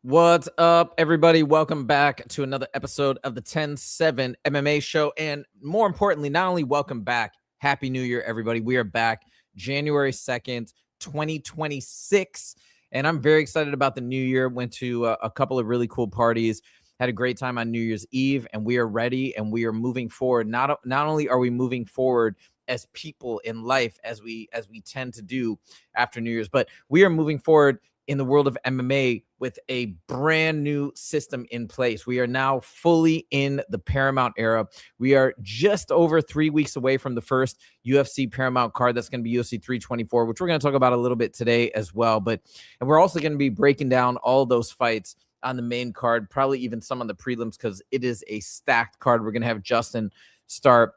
What's up, everybody? Welcome back to another episode of the 10-7 MMA show. And more importantly, not only welcome back, Happy New Year, everybody. We are back January 2nd, 2026. And I'm very excited about the new year. Went to a couple of really cool parties, had a great time on New Year's Eve, and we are ready and we are moving forward. Not only are we moving forward as people in life as we tend to do after New Year's, but we are moving forward in the world of MMA with a brand new system in place. We are now fully in the Paramount era. We are just over 3 weeks away from the first UFC Paramount card. That's going to be UFC 324, which we're going to talk about a little bit today as well. And we're also going to be breaking down all those fights on the main card, probably even some on the prelims, because it is a stacked card. We're going to have Justin start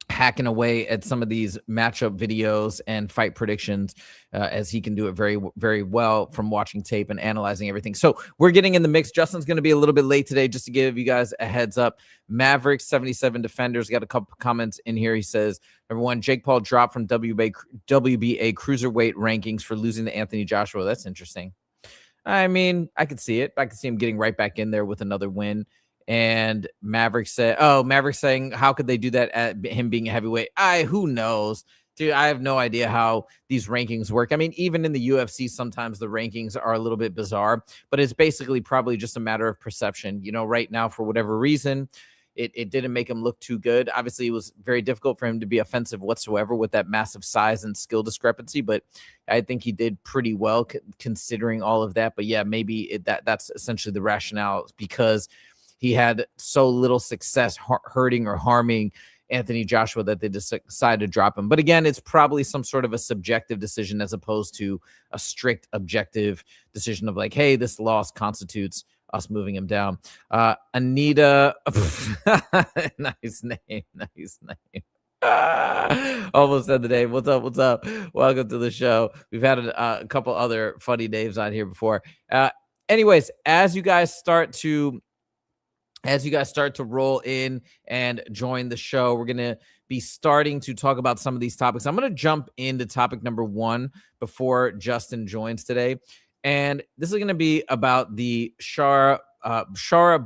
hacking away at some of these matchup videos and fight predictions as he can do it very, very well from watching tape and analyzing everything. So we're getting in the mix. Justin's going to be a little bit late today, just to give you guys a heads up. Mavericks 77 Defenders got a couple comments in here. He says, number one, Jake Paul dropped from WBA cruiserweight rankings for losing to Anthony Joshua. That's interesting. I mean, I could see it. I could see him getting right back in there with another win. And Maverick saying, how could they do that at him being a heavyweight? Who knows? Dude, I have no idea how these rankings work. I mean, even in the UFC, sometimes the rankings are a little bit bizarre, but it's basically probably just a matter of perception. You know, right now, for whatever reason, it didn't make him look too good. Obviously, it was very difficult for him to be offensive whatsoever with that massive size and skill discrepancy, but I think he did pretty well considering all of that. But yeah, maybe that's essentially the rationale, because he had so little success hurting or harming Anthony Joshua that they decided to drop him. But again, it's probably some sort of a subjective decision as opposed to a strict objective decision of like, hey, this loss constitutes us moving him down. Anita, nice name. Almost said the name. What's up? Welcome to the show. We've had a couple other funny names on here before. Anyways, as you guys start to roll in and join the show, we're going to be starting to talk about some of these topics. I'm going to jump into topic number one before Justin joins today. And this is going to be about the Shara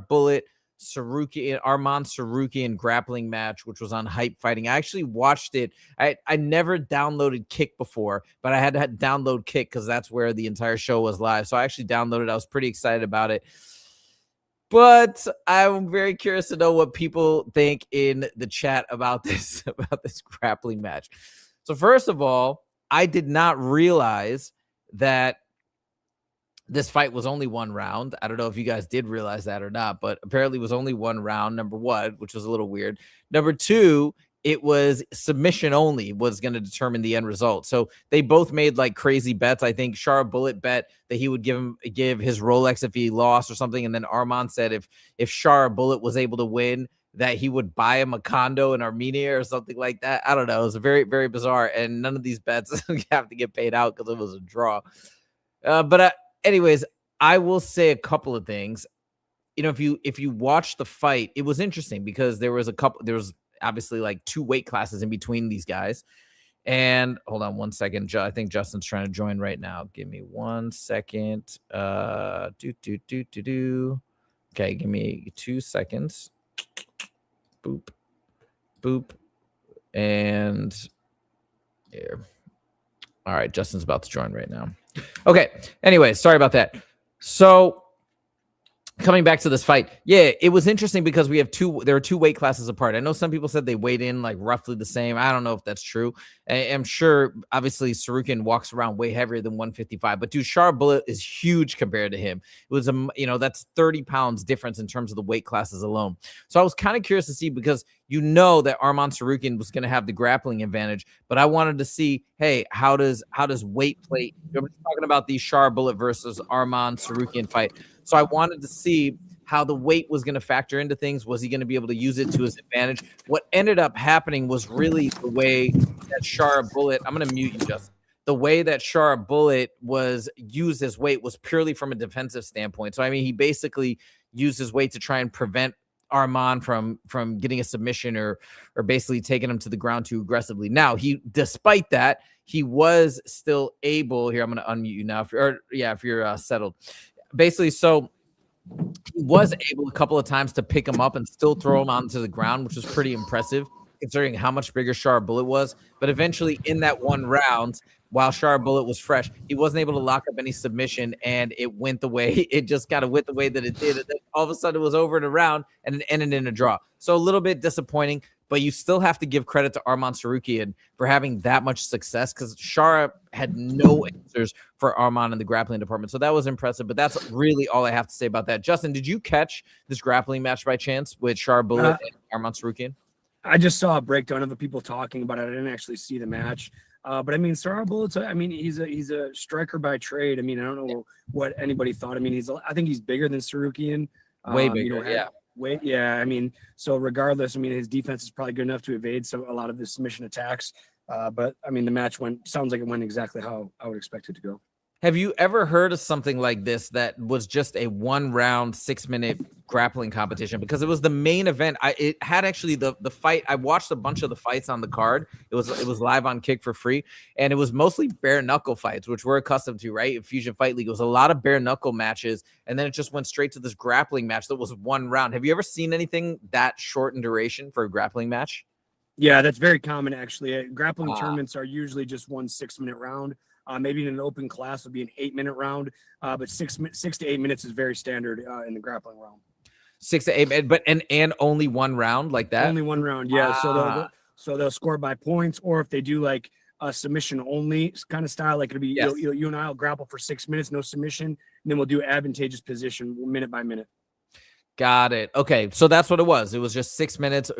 Bullet Tsarukyan, Arman Tsarukyan grappling match, which was on Hype Fighting. I actually watched it. I never downloaded Kick before, but I had to download Kick because that's where the entire show was live. So I actually downloaded it. I was pretty excited about it. But I'm very curious to know what people think in the chat about this grappling match. So first of all, I did not realize that this fight was only one round. I don't know if you guys did realize that or not, but apparently it was only one round, number one, which was a little weird. Number two, it was submission only was going to determine the end result. So they both made like crazy bets. I think Shara Bullet bet that he would give his Rolex if he lost or something. And then Arman said if Shara Bullet was able to win, that he would buy him a condo in Armenia or something like that. I don't know. It was very, very bizarre. And none of these bets have to get paid out because it was a draw. Anyways, I will say a couple of things. You know, if you watch the fight, it was interesting because there was obviously like two weight classes in between these guys. And hold on one second. I think Justin's trying to join right now. Give me 1 second. Okay, give me 2 seconds. Boop. And here. All right, Justin's about to join right now. Okay, anyway, sorry about that. So coming back to this fight, yeah, it was interesting because there are two weight classes apart. I know some people said they weighed in like roughly the same. I don't know if that's true. I'm sure, obviously, Tsarukyan walks around way heavier than 155, but dude, Shara Bullet is huge compared to him. It was that's 30 pounds difference in terms of the weight classes alone. So I was kind of curious to see, because you know that Arman Tsarukyan was going to have the grappling advantage, but I wanted to see, hey, how does weight play? We're talking about the Shara Bullet versus Arman Tsarukyan fight. So I wanted to see how the weight was going to factor into things. Was he going to be able to use it to his advantage? What ended up happening was really the way that Shara Bullet, I'm going to mute you, Justin. The way that Shara Bullet was used his weight was purely from a defensive standpoint. So, I mean, he basically used his weight to try and prevent Arman from getting a submission or basically taking him to the ground too aggressively. Now, despite that, he was still able, here, I'm going to unmute you now, if you're settled. basically, so he was able a couple of times to pick him up and still throw him onto the ground, which was pretty impressive considering how much bigger Shara Bullet was. But eventually in that one round, while Shara Bullet was fresh, he wasn't able to lock up any submission, and it went the way it just kind of went the way that it did. And then all of a sudden it was over in a round and it ended in a draw. So a little bit disappointing, but you still have to give credit to Arman Tsarukyan for having that much success because Shara had no answers for Arman in the grappling department. So that was impressive, but that's really all I have to say about that. Justin, did you catch this grappling match by chance with Shara Bullet and Arman Tsarukyan? I just saw a breakdown of the people talking about it. I didn't actually see the match. But I mean, Shara Bullet's, I mean, he's a striker by trade. I mean, I don't know what anybody thought. I mean, I think he's bigger than Tsarukyan. Way bigger, I mean, so regardless, I mean, his defense is probably good enough to evade a lot of the submission attacks. But I mean, the match sounds like it went exactly how I would expect it to go. Have you ever heard of something like this that was just a 1-round, 6-minute grappling competition? Because it was the main event. It had actually the fight. I watched a bunch of the fights on the card. It was live on Kick for free, and it was mostly bare knuckle fights, which we're accustomed to, right? In Fusion Fight League, it was a lot of bare knuckle matches, and then it just went straight to this grappling match that was 1 round. Have you ever seen anything that short in duration for a grappling match? Yeah, that's very common actually. Grappling tournaments are usually just 1 6-minute round. Maybe in an open class would be an 8-minute round, but 6 to 8 minutes is very standard in the grappling realm. 6 to 8, but and only 1 round like that. Only 1 round, yeah. So they'll score by points, or if they do like a submission only kind of style, like it'll be you and I'll grapple for 6 minutes, no submission, and then we'll do advantageous position minute by minute. Got it. Okay, so that's what it was. It was just 6 minutes,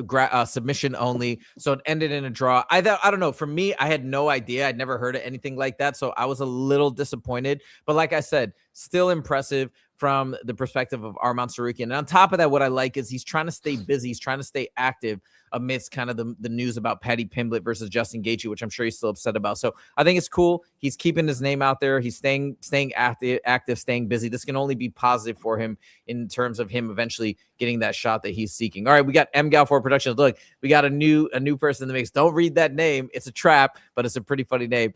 submission only. So it ended in a draw. I don't know. For me, I had no idea. I'd never heard of anything like that. So I was a little disappointed. But like I said, still impressive from the perspective of Arman Tsarukyan. And on top of that, what I like is he's trying to stay busy. He's trying to stay active amidst kind of the news about Paddy Pimblett versus Justin Gaethje, which I'm sure he's still upset about. So I think it's cool. He's keeping his name out there. He's staying active, staying busy. This can only be positive for him in terms of him eventually getting that shot that he's seeking. All right, we got MGAL4 Productions. Look, we got a new person in the mix. Don't read that name. It's a trap, but it's a pretty funny name.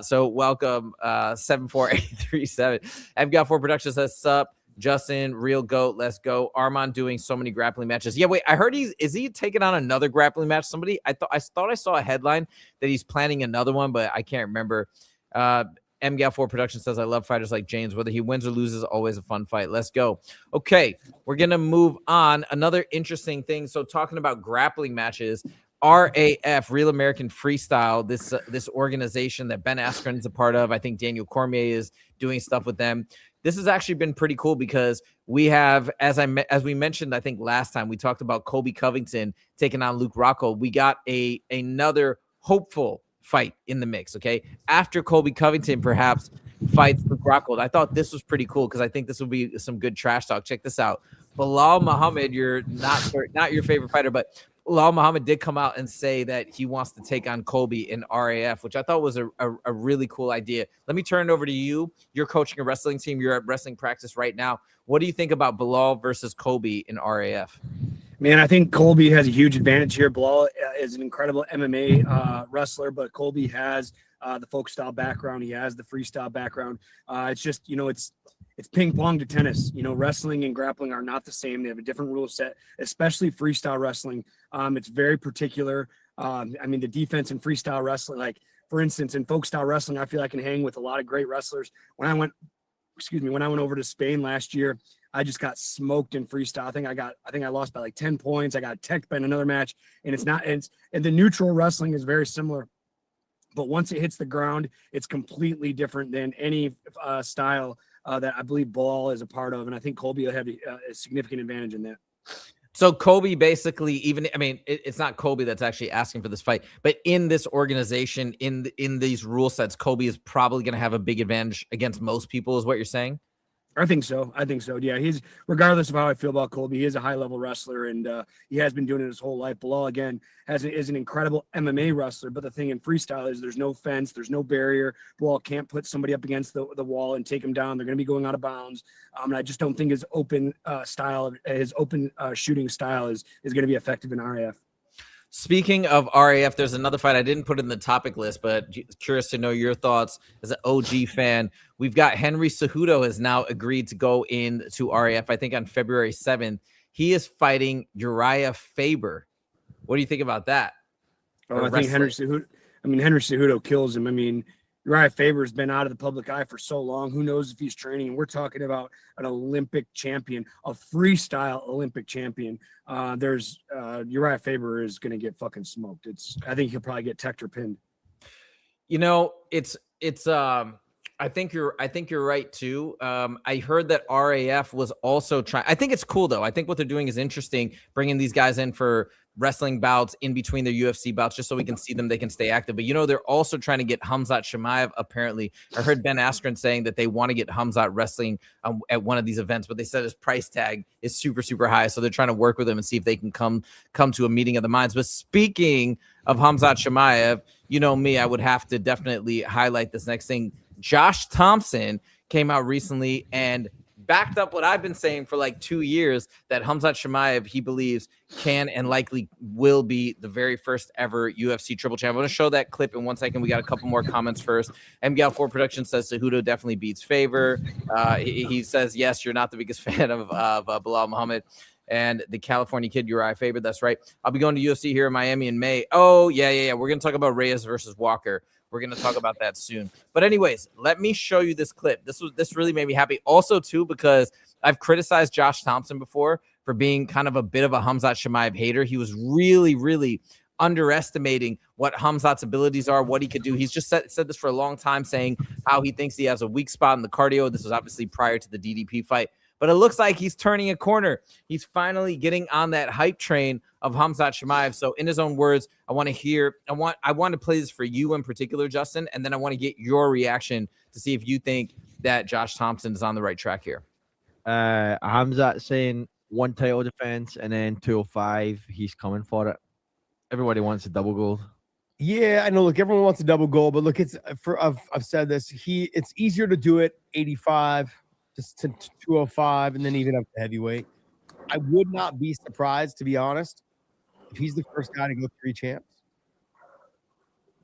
So welcome 74837. MGAL4 Productions says sup. Justin, real GOAT, let's go. Arman doing so many grappling matches. Yeah, wait, I heard is he taking on another grappling match? Somebody, I thought I saw a headline that he's planning another one, but I can't remember. MGAL4 Production says, I love fighters like James. Whether he wins or loses, always a fun fight. Let's go. Okay, we're going to move on. Another interesting thing. So talking about grappling matches, RAF, Real American Freestyle, this organization that Ben Askren's a part of. I think Daniel Cormier is doing stuff with them. This has actually been pretty cool because we have, as we mentioned, I think last time we talked about Colby Covington taking on Luke Rockhold. We got another hopeful fight in the mix. Okay, after Colby Covington perhaps fights Luke Rockhold, I thought this was pretty cool because I think this will be some good trash talk. Check this out. Belal Muhammad, you're not your favorite fighter, but Belal Muhammad did come out and say that he wants to take on Colby in RAF, which I thought was a really cool idea. Let me turn it over to you. You're coaching a wrestling team. You're at wrestling practice right now. What do you think about Belal versus Colby in RAF? Man, I think Colby has a huge advantage here. Belal is an incredible MMA wrestler, but Colby has the folk style background. He has the freestyle background. It's just, it's ping pong to tennis. Wrestling and grappling are not the same. They have a different rule set, especially freestyle wrestling. It's very particular. I mean, the defense in freestyle wrestling, like for instance, in folk style wrestling, I feel I can hang with a lot of great wrestlers. When I went over to Spain last year, I just got smoked in freestyle. I think I lost by like 10 points. I got teched by another match, and and the neutral wrestling is very similar. But once it hits the ground, it's completely different than any style that I believe Belal is a part of. And I think Colby will have a significant advantage in that. So Colby basically, it's not Colby that's actually asking for this fight, but in this organization, in these rule sets, Colby is probably going to have a big advantage against most people, is what you're saying? I think so. Yeah, he's, regardless of how I feel about Colby, he is a high-level wrestler, and he has been doing it his whole life. Belal, again, is an incredible MMA wrestler, but the thing in freestyle is there's no fence, there's no barrier. Belal can't put somebody up against the wall and take him down. They're going to be going out of bounds. And I just don't think his open shooting style is going to be effective in RAF. Speaking of RAF, there's another fight I didn't put in the topic list, but curious to know your thoughts as an OG fan. We've got Henry Cejudo has now agreed to go into RAF, I think on February 7th. He is fighting Uriah Faber. What do you think about that? Oh, I think Henry Cejudo kills him. I mean, Uriah Faber has been out of the public eye for so long. Who knows if he's training? And we're talking about an Olympic champion, a freestyle Olympic champion. Uriah Faber is going to get fucking smoked. I think he'll probably get teched or pinned. I think you're right too. I heard that RAF was also trying. I think it's cool though. I think what they're doing is interesting, bringing these guys in for wrestling bouts in between their UFC bouts, just so we can see them, they can stay active. But they're also trying to get Khamzat Chimaev. Apparently, I heard Ben Askren saying that they want to get Khamzat wrestling at one of these events, but they said his price tag is super, super high. So they're trying to work with him and see if they can come to a meeting of the minds. But speaking of Khamzat Chimaev, me, I would have to definitely highlight this next thing. Josh Thompson came out recently and backed up what I've been saying for like 2 years, that Khamzat Chimaev, he believes, can and likely will be the very first ever UFC triple champ. I'm going to show that clip in 1 second. We got a couple more comments first. MGL4 Production says Cejudo definitely beats Faber. He says, yes, you're not the biggest fan of Belal Muhammad. And the California kid, Uriah Faber, that's right. I'll be going to UFC here in Miami in May. Oh, yeah. We're going to talk about Reyes versus Walker. We're going to talk about that soon. But anyways, let me show you this clip. This really made me happy. Also, too, because I've criticized Josh Thompson before for being kind of a bit of a Khamzat Chimaev hater. He was really, really underestimating what Khamzat's abilities are, what he could do. He's just said this for a long time, saying how he thinks he has a weak spot in the cardio. This was obviously prior to the DDP fight. But it looks like he's turning a corner. He's finally getting on that hype train of Khamzat Chimaev. So in his own words, I want to play this for you in particular, Justin, and then I want to get your reaction to see if you think that Josh Thompson is on the right track here. Khamzat saying one title defense and then 205. He's coming for it. Everybody wants a double gold. Yeah, I know. Look, everyone wants a double gold, but look, I've said this. It's easier to do it 85 to 205, and then even up to heavyweight. I would not be surprised, to be honest, if he's the first guy to go 3 champs.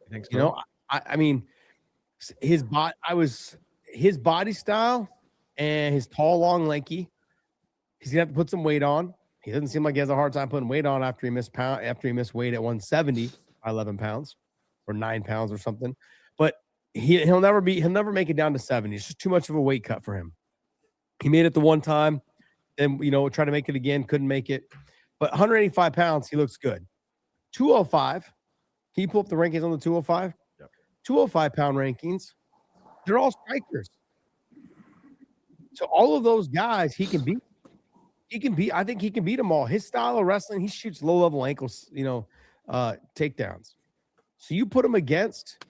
I think so. I mean, his body style and his tall, long, lanky. He's gonna have to put some weight on. He doesn't seem like he has a hard time putting weight on after he missed weight at 170 by 11 pounds or 9 pounds or something. But he'll never make it down to 70. It's just too much of a weight cut for him. He made it the one time and, tried to make it again, couldn't make it. But 185 pounds, he looks good. 205, can you pull up the rankings on the 205? Yep. 205-pound rankings, they're all strikers. So all of those guys he can beat. I think he can beat them all. His style of wrestling, he shoots low-level ankles, takedowns. So you put him against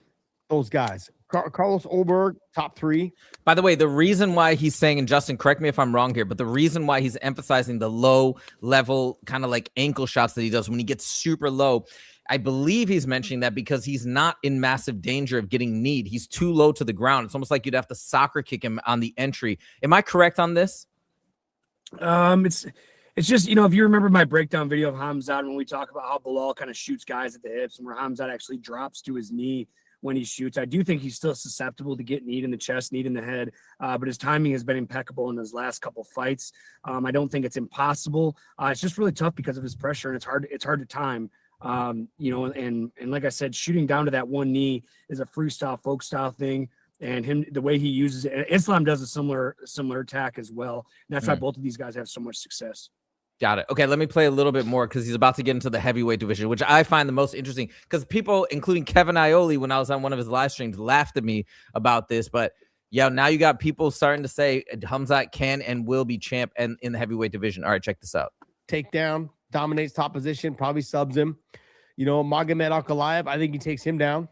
those guys. Carlos Ulberg, top 3. By the way, the reason why he's saying, and Justin, correct me if I'm wrong here, but the reason why he's emphasizing the low level kind of like ankle shots that he does when he gets super low, I believe he's mentioning that because he's not in massive danger of getting kneed. He's too low to the ground. It's almost like you'd have to soccer kick him on the entry. Am I correct on this? It's just, if you remember my breakdown video of Khamzat, when we talk about how Belal kind of shoots guys at the hips and where Khamzat actually drops to his knee when he shoots, I do think he's still susceptible to get kneed in the chest, kneed in the head, but his timing has been impeccable in his last couple fights. I don't think it's impossible. It's just really tough because of his pressure, and it's hard to time. And like I said, shooting down to that one knee is a freestyle, folk style thing. And the way he uses it, Islam does a similar attack as well. And that's why both of these guys have so much success. Got it. Okay, let me play a little bit more because he's about to get into the heavyweight division, which I find the most interesting because people, including Kevin Ioli, when I was on one of his live streams, laughed at me about this. But yeah, now you got people starting to say Khamzat can and will be champ in the heavyweight division. All right, check this out. Takedown, dominates top position, probably subs him. Magomed Ankalaev, I think he takes him down.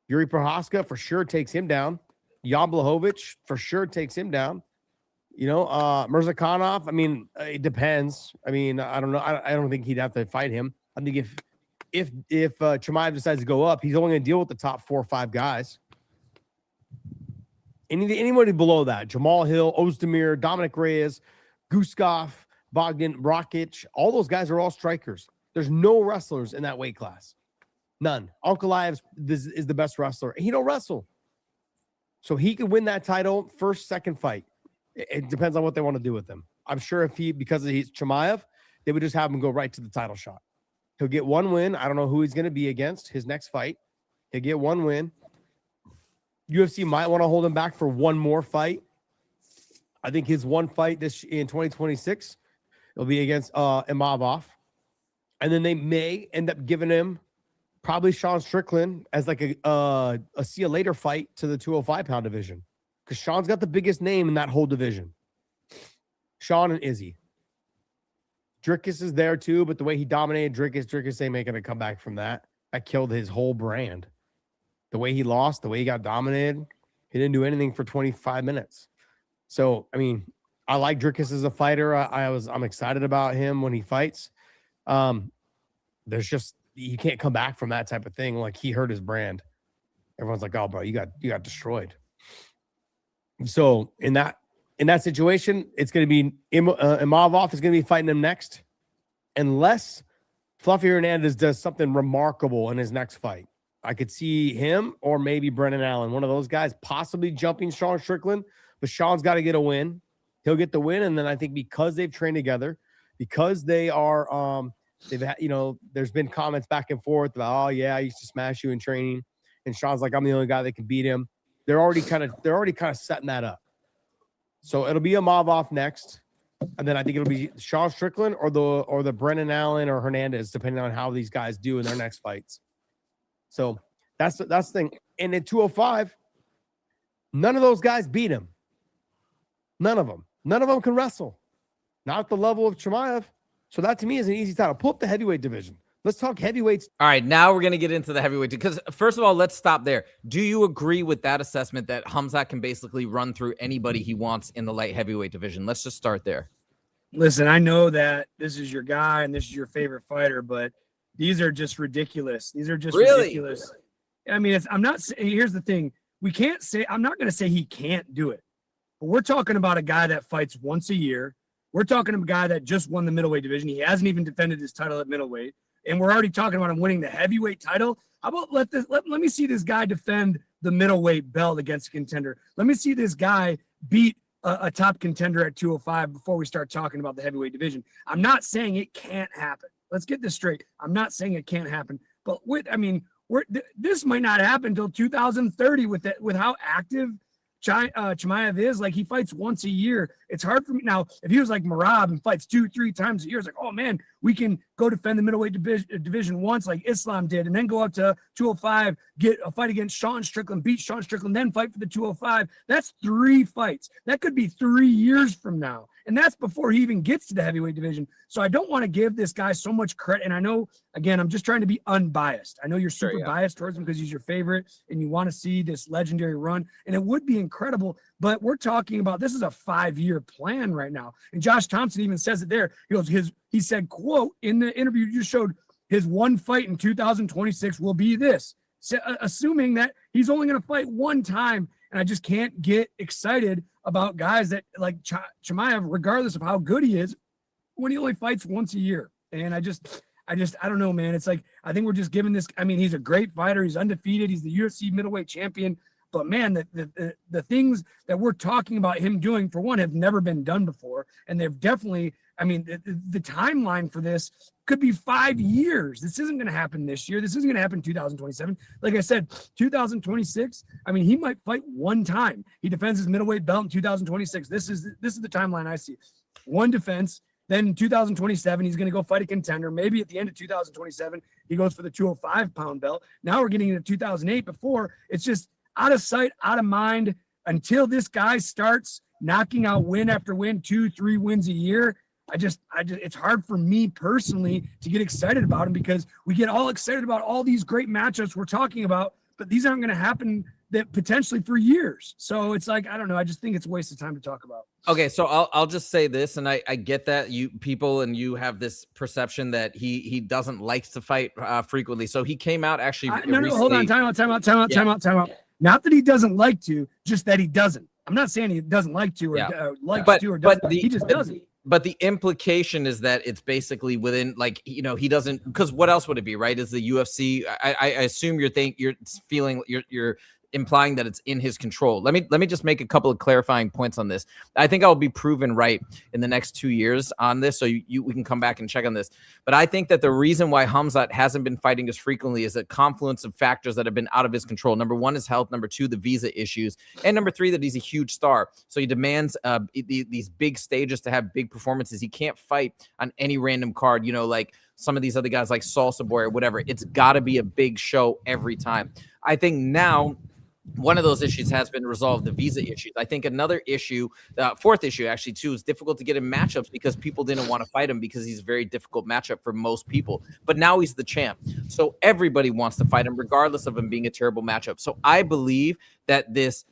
Yuri Prohaska for sure takes him down. Jan Blachowicz for sure takes him down. Mirzakhanov, I mean, it depends. I mean, I don't know. I don't think he'd have to fight him. I think if Chimaev decides to go up, he's only going to deal with the top 4 or 5 guys. Anybody below that, Jamal Hill, Ozdemir, Dominick Reyes, Guskov, Bogdan Rakic, all those guys are all strikers. There's no wrestlers in that weight class. None. Ankalaev is the best wrestler. He don't wrestle. So he could win that title first, second fight. It depends on what they want to do with him. I'm sure because he's Chimaev, they would just have him go right to the title shot. He'll get one win. I don't know who he's going to be against his next fight. He'll get one win. UFC might want to hold him back for one more fight. I think his one fight in 2026 will be against Imavov. And then they may end up giving him probably Sean Strickland as like a see you later fight to the 205-pound division. Because Sean's got the biggest name in that whole division. Sean and Izzy. Drickus is there too, but the way he dominated Drickus ain't making a comeback from that. That killed his whole brand. The way he lost, the way he got dominated, he didn't do anything for 25 minutes. So, I mean, I like Drickus as a fighter. I'm excited about him when he fights. There's just, you can't come back from that type of thing. Like, he hurt his brand. Everyone's like, oh, bro, you got destroyed. So in that situation, it's going to be Imavov is going to be fighting him next, unless Fluffy Hernandez does something remarkable in his next fight. I could see him or maybe Brennan Allen, one of those guys, possibly jumping Sean Strickland. But Sean's got to get a win. He'll get the win, and then I think because they've trained together, because they are, they've had, there's been comments back and forth about, oh yeah, I used to smash you in training, and Sean's like, I'm the only guy that can beat him. They're already kind of setting that up. So it'll be Imavov next, and then I think it'll be Sean Strickland or the Brennan Allen or Hernandez, depending on how these guys do in their next fights. So that's the thing. And in 205, none of those guys beat him. None of them can wrestle. Not at the level of Chimaev. So that to me is an easy title. Pull up the heavyweight division. Let's talk heavyweights. All right, now we're going to get into the heavyweight, because first of all, let's stop there. Do you agree with that assessment that Khamzat can basically run through anybody he wants in the light heavyweight division? Let's just start there. Listen, I know that this is your guy and this is your favorite fighter, but these are just ridiculous. These are just ridiculous. I mean, here's the thing. I'm not going to say he can't do it, but we're talking about a guy that fights once a year. We're talking about a guy that just won the middleweight division. He hasn't even defended his title at middleweight. And we're already talking about him winning the heavyweight title. How about let me see this guy defend the middleweight belt against a contender. Let me see this guy beat a top contender at 205 before we start talking about the heavyweight division. I'm not saying it can't happen. Let's get this straight. I'm not saying it can't happen. But this might not happen until 2030 with how active Chimaev is. Like, he fights once a year. It's hard for me now. If he was like Merab and fights 2-3 times a year, it's like, oh man, we can go defend the middleweight division once, like Islam did, and then go up to 205, get a fight against Sean Strickland, beat Sean Strickland, then fight for the 205. That's 3 fights. That could be 3 years from now. And that's before he even gets to the heavyweight division. So I don't want to give this guy so much credit. And I know, again, I'm just trying to be unbiased. I know you're super biased towards him because he's your favorite and you want to see this legendary run. And it would be incredible. But we're talking about, this is a 5-year plan right now. And Josh Thompson even says it there. He goes, he said, quote, in the interview you just showed, his one fight in 2026 will be this. So, assuming that he's only going to fight one time. And I just can't get excited about guys that like Chimaev, regardless of how good he is, when he only fights once a year. And I don't know, man. It's like, I think we're just giving this. I mean, he's a great fighter. He's undefeated. He's the UFC middleweight champion. But man, the things that we're talking about him doing, for one, have never been done before. And they've definitely, I mean, the timeline for this could be 5 years. This isn't going to happen this year. This isn't going to happen in 2027. Like I said, 2026, I mean, he might fight one time. He defends his middleweight belt in 2026. This is the timeline I see. One defense. Then in 2027, he's going to go fight a contender. Maybe at the end of 2027, he goes for the 205-pound belt. Now we're getting into 2008. Before, it's just out of sight, out of mind, until this guy starts knocking out win after win, 2-3 wins a year. I just, it's hard for me personally to get excited about him, because we get all excited about all these great matchups we're talking about, but these aren't going to happen that potentially for years. So it's like, I don't know. I just think it's a waste of time to talk about. Okay. So I'll just say this. And I get that you have this perception that he doesn't like to fight frequently. So he came out actually. No, hold on. Time out. Not that he doesn't like to, just that he doesn't. I'm not saying he doesn't like to or likes to or doesn't. He just doesn't. But the implication is that it's basically within, like, you know, he doesn't, because what else would it be, right? Is the UFC? I assume you're feeling you're implying that it's in his control. Let me just make a couple of clarifying points on this. I think I'll be proven right in the next 2 years on this, so we can come back and check on this. But I think that the reason why Khamzat hasn't been fighting as frequently is a confluence of factors that have been out of his control. Number one is health. Number two, the visa issues. And number three, that he's a huge star. So he demands these big stages to have big performances. He can't fight on any random card, you know, like some of these other guys like Salsa Boy or whatever. It's got to be a big show every time. I think now one of those issues has been resolved, the visa issues. I think another issue, fourth issue actually too, is difficult to get in matchups because people didn't want to fight him because he's a very difficult matchup for most people. But now he's the champ. So everybody wants to fight him regardless of him being a terrible matchup. So I believe that this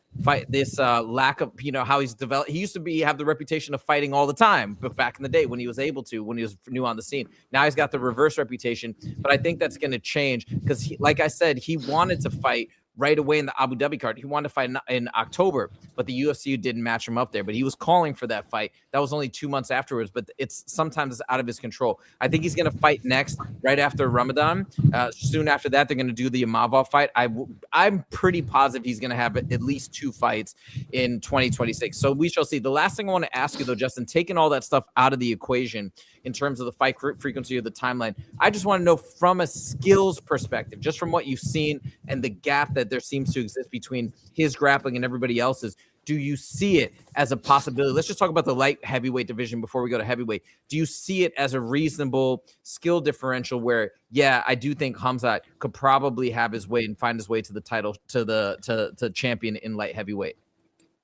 lack of, you know, how he's developed. He used to have the reputation of fighting all the time, but back in the day when he was able to, when he was new on the scene. Now he's got the reverse reputation, but I think that's going to change because, like I said, he wanted to fight right away in the Abu Dhabi card. He wanted to fight in October, but the UFC didn't match him up there. But he was calling for that fight. That was only 2 months afterwards, but it's sometimes out of his control. I think he's going to fight next, right after Ramadan. Soon after that, they're going to do the Imavov fight. I'm pretty positive he's going to have at least 2 fights in 2026. So we shall see. The last thing I want to ask you, though, Justin, taking all that stuff out of the equation in terms of the fight frequency or the timeline, I just want to know from a skills perspective, just from what you've seen and the gap that there seems to exist between his grappling and everybody else's, do you see it as a possibility? Let's just talk about the light heavyweight division before we go to heavyweight. Do you see it as a reasonable skill differential where, yeah, I do think Khamzat could probably have his way and find his way to the title, to champion in light heavyweight?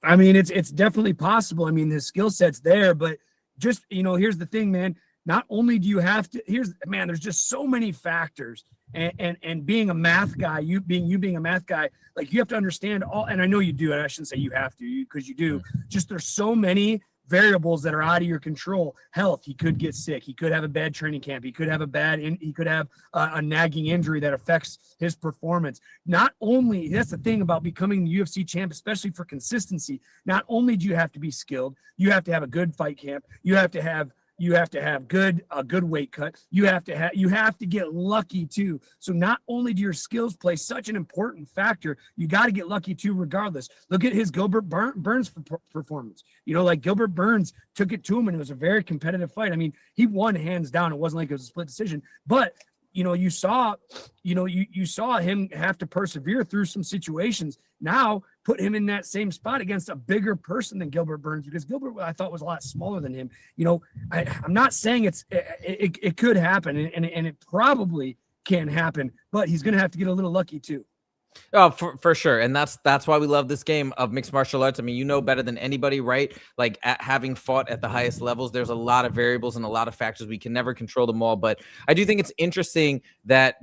I mean, it's definitely possible. I mean, the skill set's there, but just, you know, here's the thing, man. Not only do you have to, there's just so many factors. And being a math guy, you being a math guy, like you have to understand all, and I know you do, and I shouldn't say you have to, because you do. Just there's so many variables that are out of your control. Health, he could get sick. He could have a bad training camp. He could have a nagging injury that affects his performance. Not only, that's the thing about becoming the UFC champ, especially for consistency. Not only do you have to be skilled, you have to have a good fight camp. You have to have a good weight cut. You have to get lucky too. So not only do your skills play such an important factor, you got to get lucky too regardless. Look at his Gilbert Burns performance. You know, like Gilbert Burns took it to him and it was a very competitive fight. I mean, he won hands down. It wasn't like it was a split decision, but you know, you saw him have to persevere through some situations. Now put him in that same spot against a bigger person than Gilbert Burns, because Gilbert, I thought, was a lot smaller than him. You know, I'm not saying it could happen, and it probably can happen, but he's going to have to get a little lucky too. Oh, for sure. And that's why we love this game of mixed martial arts. I mean, you know better than anybody, right? Like having fought at the highest levels, there's a lot of variables and a lot of factors. We can never control them all. But I do think it's interesting that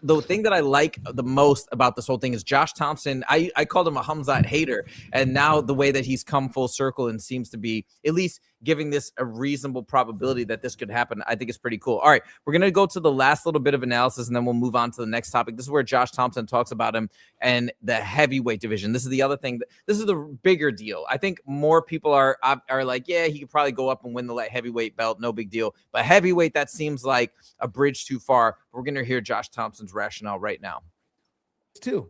the thing that I like the most about this whole thing is Josh Thompson. I called him a Khamzat hater. And now the way that he's come full circle and seems to be at least giving this a reasonable probability that this could happen, I think is pretty cool. All right, we're going to go to the last little bit of analysis, and then we'll move on to the next topic. This is where Josh Thompson talks about him and the heavyweight division. This is the other thing. This is the bigger deal. I think more people are like, yeah, he could probably go up and win the light heavyweight belt, no big deal. But heavyweight, that seems like a bridge too far. We're going to hear Josh Thompson's rationale right now. Two.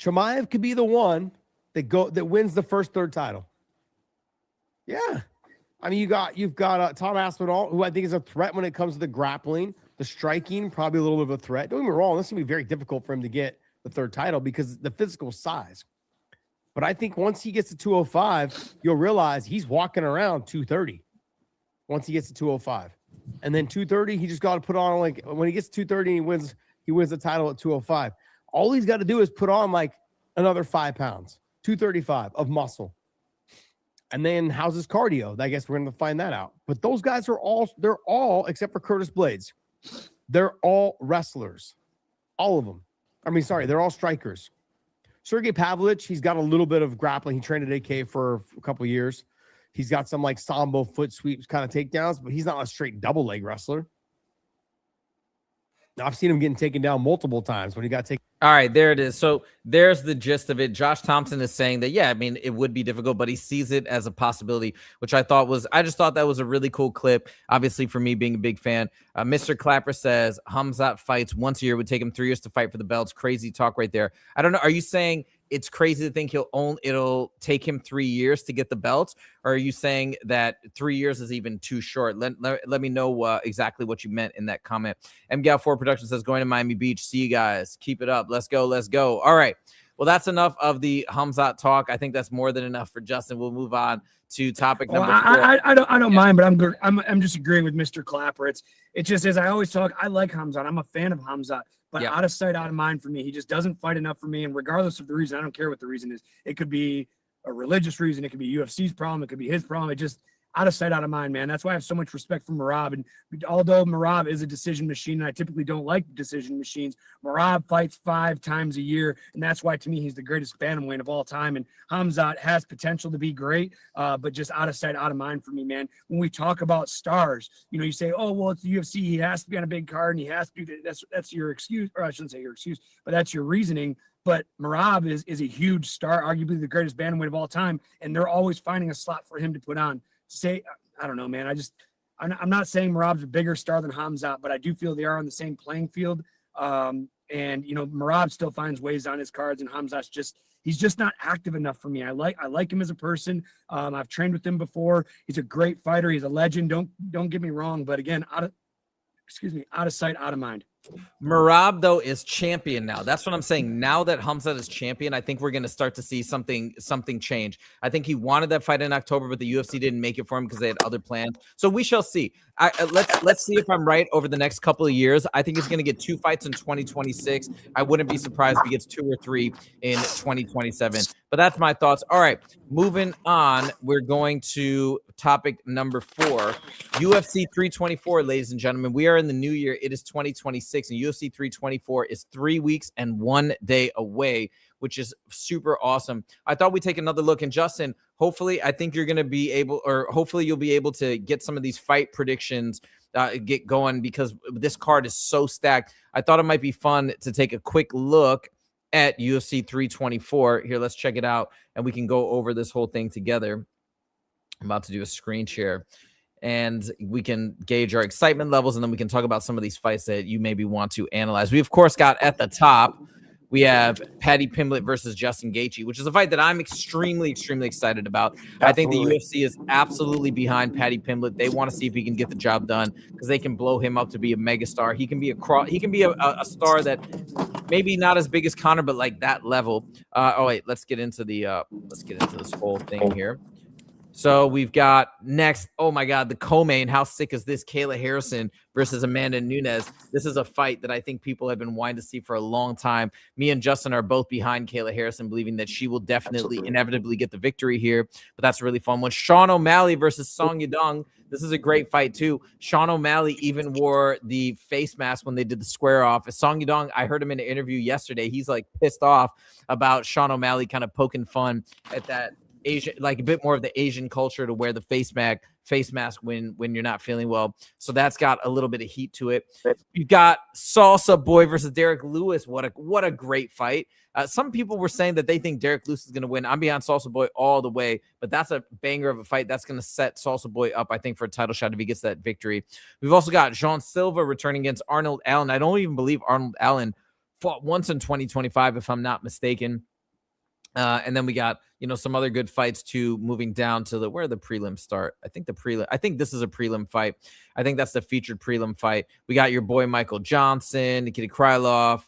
Chimaev could be the one that wins the first third title. Yeah. I mean, you've got Tom Aspinall, who I think is a threat when it comes to the grappling, the striking, probably a little bit of a threat. Don't get me wrong, this is going to be very difficult for him to get the third title because the physical size. But I think once he gets to 205, you'll realize he's walking around 230 once he gets to 205. And then 230, he just got to put on, like, when he gets to 230 and he wins the title at 205. All he's got to do is put on like another 5 pounds, 235 of muscle. And then how's his cardio? I guess we're going to find that out. But those guys they're all, except for Curtis Blades, they're all wrestlers. All of them. I mean, sorry, they're all strikers. Sergey Pavlovich, he's got a little bit of grappling. He trained at AK for a couple of years. He's got some like sambo foot sweeps kind of takedowns, but he's not a straight double leg wrestler. I've seen him getting taken down multiple times when he got taken. All right, there it is. So there's the gist of it. Josh Thompson is saying that, yeah, I mean, it would be difficult, but he sees it as a possibility, which I just thought that was a really cool clip. Obviously, for me being a big fan, Mr. Clapper says Khamzat fights once a year, would take him 3 years to fight for the belts. Crazy talk right there. I don't know. Are you saying it's crazy to think it'll take him 3 years to get the belts? Or are you saying that 3 years is even too short? Let me know exactly what you meant in that comment. MGAL4 Production says, going to Miami Beach. See you guys. Keep it up. Let's go. Let's go. All right. Well, that's enough of the Khamzat talk. I think that's more than enough for Justin. We'll move on to topic number 4. I don't mind, but I'm just agreeing with Mr. Clapper. It's just, as I always talk, I like Khamzat. I'm a fan of Khamzat, but out of sight, out of mind for me. He just doesn't fight enough for me. And regardless of the reason, I don't care what the reason is. It could be a religious reason. It could be UFC's problem. It could be his problem. It just, out of sight, out of mind, man. That's why I have so much respect for Merab. And although Merab is a decision machine, and I typically don't like decision machines, Merab fights 5 times a year. And that's why, to me, he's the greatest bantamweight of all time. And Khamzat has potential to be great, but just out of sight, out of mind for me, man. When we talk about stars, you say, oh, well, it's the UFC. He has to be on a big card, and he has to do that. That's your excuse, or I shouldn't say your excuse, but that's your reasoning. But Merab is a huge star, arguably the greatest bantamweight of all time. And they're always finding a slot for him to put on. I don't know, man. I'm not saying Merab's a bigger star than Khamzat, but I do feel they are on the same playing field. And Merab still finds ways on his cards, and Khamzat's he's just not active enough for me. I like him as a person. I've trained with him before. He's a great fighter. He's a legend. Don't get me wrong, but again, out of sight, out of mind. Merab, though, is champion now. That's what I'm saying. Now that Khamzat is champion, I think we're going to start to see something change. I think he wanted that fight in October, but the UFC didn't make it for him because they had other plans. So we shall see. Let's see if I'm right over the next couple of years. I think he's going to get 2 fights in 2026. I wouldn't be surprised if he gets 2 or 3 in 2027. But that's my thoughts. All right, moving on. We're going to topic number 4. UFC 324, ladies and gentlemen. We are in the new year. It is 2026, and UFC 324 is 3 weeks and 1 day away, which is super awesome. I thought we'd take another look. And Justin, hopefully, I think you're going to be able, or hopefully you'll be able to get some of these fight predictions get going, because this card is so stacked. I thought it might be fun to take a quick look at UFC 324. Here, let's check it out, and we can go over this whole thing together. I'm about to do a screen share, and we can gauge our excitement levels, and then we can talk about some of these fights that you maybe want to analyze. We, of course, got at the top, we have Paddy Pimblett versus Justin Gaethje, which is a fight that I'm extremely, extremely excited about. Absolutely. I think the UFC is absolutely behind Paddy Pimblett. They want to see if he can get the job done, because they can blow him up to be a megastar. He can be a star that maybe not as big as Conor, but like that level. Let's get into this whole thing here. So we've got next, oh my God, the co-main. How sick is this? Kayla Harrison versus Amanda Nunes. This is a fight that I think people have been wanting to see for a long time. Me and Justin are both behind Kayla Harrison, believing that she will definitely, inevitably get the victory here. But that's a really fun one. Sean O'Malley versus Song Yadong. This is a great fight too. Sean O'Malley even wore the face mask when they did the square off. Song Yadong, I heard him in an interview yesterday. He's like pissed off about Sean O'Malley kind of poking fun at that Asian, like a bit more of the Asian culture to wear the face mask when you're not feeling well. So that's got a little bit of heat to it. You got Salsa Boy versus Derek Lewis. What a great fight. Some people were saying that they think Derek Lewis is going to win. I'm behind Salsa Boy all the way, but that's a banger of a fight. That's going to set Salsa Boy up, I think, for a title shot if he gets that victory. We've also got Jean Silva returning against Arnold Allen. I don't even believe Arnold Allen fought once in 2025, if I'm not mistaken. And then we got, some other good fights too, moving down to where the prelims start. I think this is a prelim fight. I think that's the featured prelim fight. We got your boy Michael Johnson, Nikita Krylov,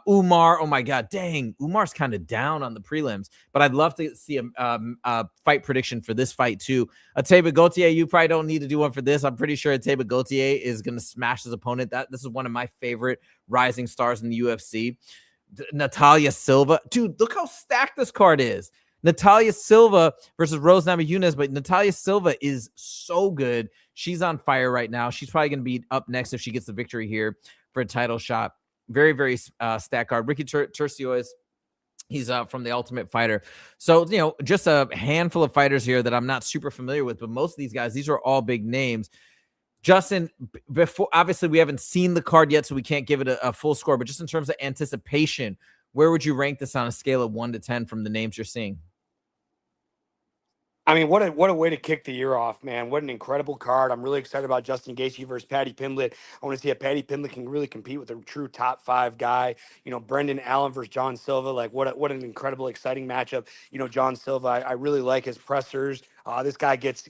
Umar. Oh my God, dang, Umar's kind of down on the prelims, but I'd love to see a fight prediction for this fight too. Ateba Gautier, you probably don't need to do one for this. I'm pretty sure Ateba Gautier is going to smash his opponent. This is one of my favorite rising stars in the UFC. Natalia Silva, dude, look how stacked this card is. Natalia Silva versus Rose Namajunas, but Natalia Silva is so good. She's on fire right now. She's probably going to be up next if she gets the victory here for a title shot. Very, very stacked card. Ricky Turcios, he's from the Ultimate Fighter. So, just a handful of fighters here that I'm not super familiar with, but most of these guys, these are all big names. Justin, before obviously we haven't seen the card yet, so we can't give it a full score. But just in terms of anticipation, where would you rank this on a scale of 1 to 10 from the names you're seeing? I mean, what a way to kick the year off, man. What an incredible card. I'm really excited about Justin Gaethje versus Paddy Pimblett. I want to see if Paddy Pimblett can really compete with a true top 5 guy. You know, Brendan Allen versus John Silva. Like, what an incredible, exciting matchup. You know, John Silva, I really like his pressers. This guy gets,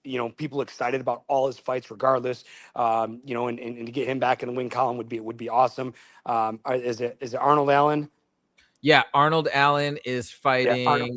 you know, people excited about all his fights regardless. You know, and to get him back in the win column would be awesome. Is it Arnold Allen? Yeah, Arnold Allen is Yeah, fighting.